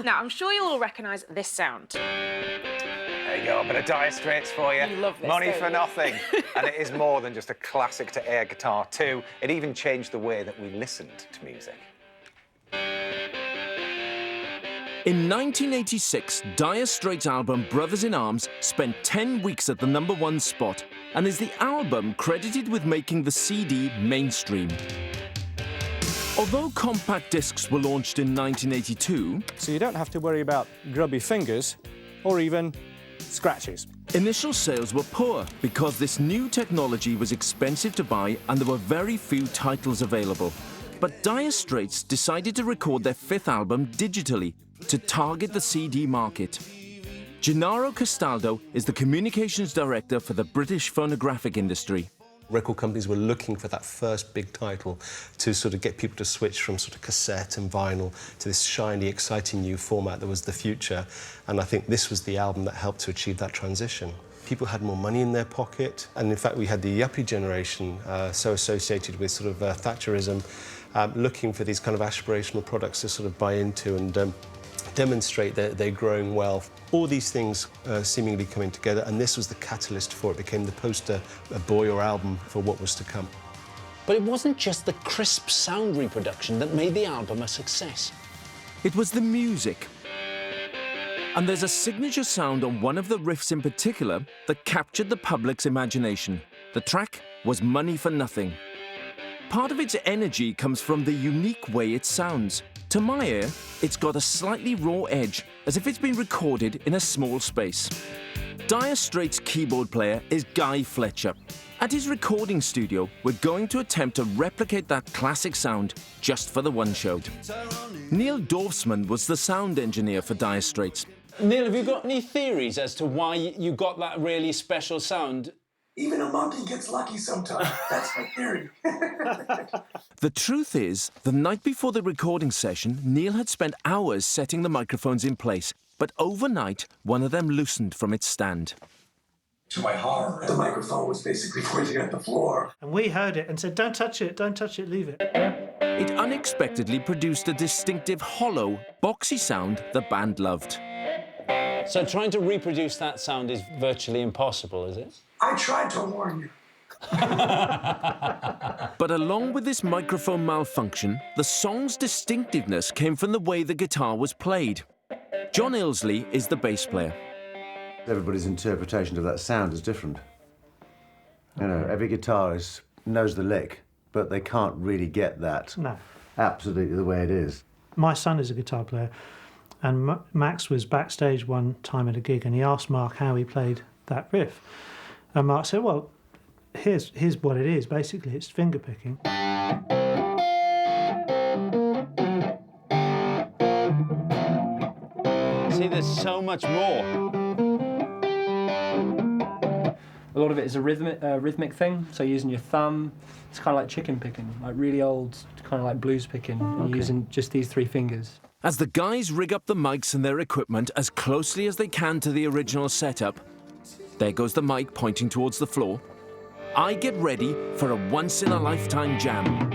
Now, I'm sure you'll all recognise this sound. There you go, a bit of Dire Straits for you. You love this, Money don't for you? nothing. And it is more than just a classic to air guitar too. It even changed the way that we listened to music. In 1986, Dire Straits' album Brothers in Arms spent 10 weeks at the #1 spot and is the album credited with making the CD mainstream. Although compact discs were launched in 1982, so you don't have to worry about grubby fingers or even scratches. Initial sales were poor because this new technology was expensive to buy and there were very few titles available. But Dire Straits decided to record their 5th album digitally to target the CD market. Gennaro Castaldo is the communications director for the British phonographic industry. Record companies were looking for that first big title to sort of get people to switch from sort of cassette and vinyl to this shiny, exciting new format that was the future. And I think this was the album that helped to achieve that transition. People had more money in their pocket, and in fact we had the yuppie generation, so associated with sort of Thatcherism, looking for these kind of aspirational products to sort of buy into and demonstrate their growing wealth. All these things seemingly coming together, and this was the catalyst for it. It became the poster boy or album for what was to come. But it wasn't just the crisp sound reproduction that made the album a success. It was the music. And there's a signature sound on one of the riffs in particular that captured the public's imagination. The track was Money for Nothing. Part of its energy comes from the unique way it sounds. To my ear, it's got a slightly raw edge, as if it's been recorded in a small space. Dire Straits' keyboard player is Guy Fletcher. At his recording studio, we're going to attempt to replicate that classic sound just for the one show. Neil Dorfsman was the sound engineer for Dire Straits. Neil, have you got any theories as to why you got that really special sound? Even a monkey gets lucky sometimes. That's my theory. The truth is, the night before the recording session, Neil had spent hours setting the microphones in place, but overnight, one of them loosened from its stand. To my horror, the microphone was basically pointing at the floor. And we heard it and said, don't touch it, leave it. It unexpectedly produced a distinctive, hollow, boxy sound the band loved. So trying to reproduce that sound is virtually impossible, is it? I tried to warn you. But along with this microphone malfunction, the song's distinctiveness came from the way the guitar was played. John Ilsley is the bass player. Everybody's interpretation of that sound is different. You know, every guitarist knows the lick, but they can't really get that absolutely the way it is. My son is a guitar player, and Max was backstage one time at a gig, and he asked Mark how he played that riff. And Mark said, well, here's what it is, basically. It's finger picking. See, there's so much more. A lot of it is a rhythmic thing, so using your thumb. It's kind of like chicken picking, like really old, kind of like blues picking, and using just these 3 fingers. As the guys rig up the mics and their equipment as closely as they can to the original setup, there goes the mic pointing towards the floor. I get ready for a once-in-a-lifetime jam.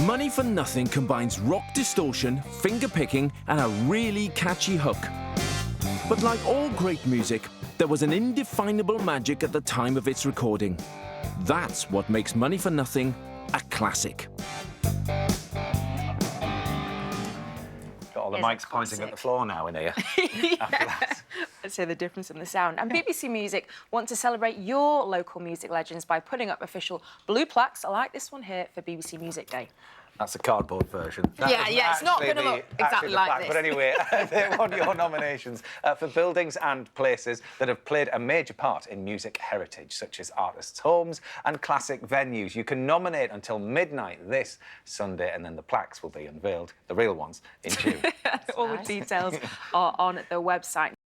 Money for Nothing combines rock distortion, finger picking, and a really catchy hook. But like all great music, there was an indefinable magic at the time of its recording. That's what makes Money for Nothing a classic. Got all the mics pointing at the floor now in here. Let's hear the difference in the sound. And BBC Music want to celebrate your local music legends by putting up official blue plaques like this one here for BBC Music Day. That's a cardboard version. It's not going to look exactly like this. But anyway, they won your nominations for buildings and places that have played a major part in music heritage, such as artists' homes and classic venues. You can nominate until midnight this Sunday, and then the plaques will be unveiled, the real ones, in June. All the details are on the website.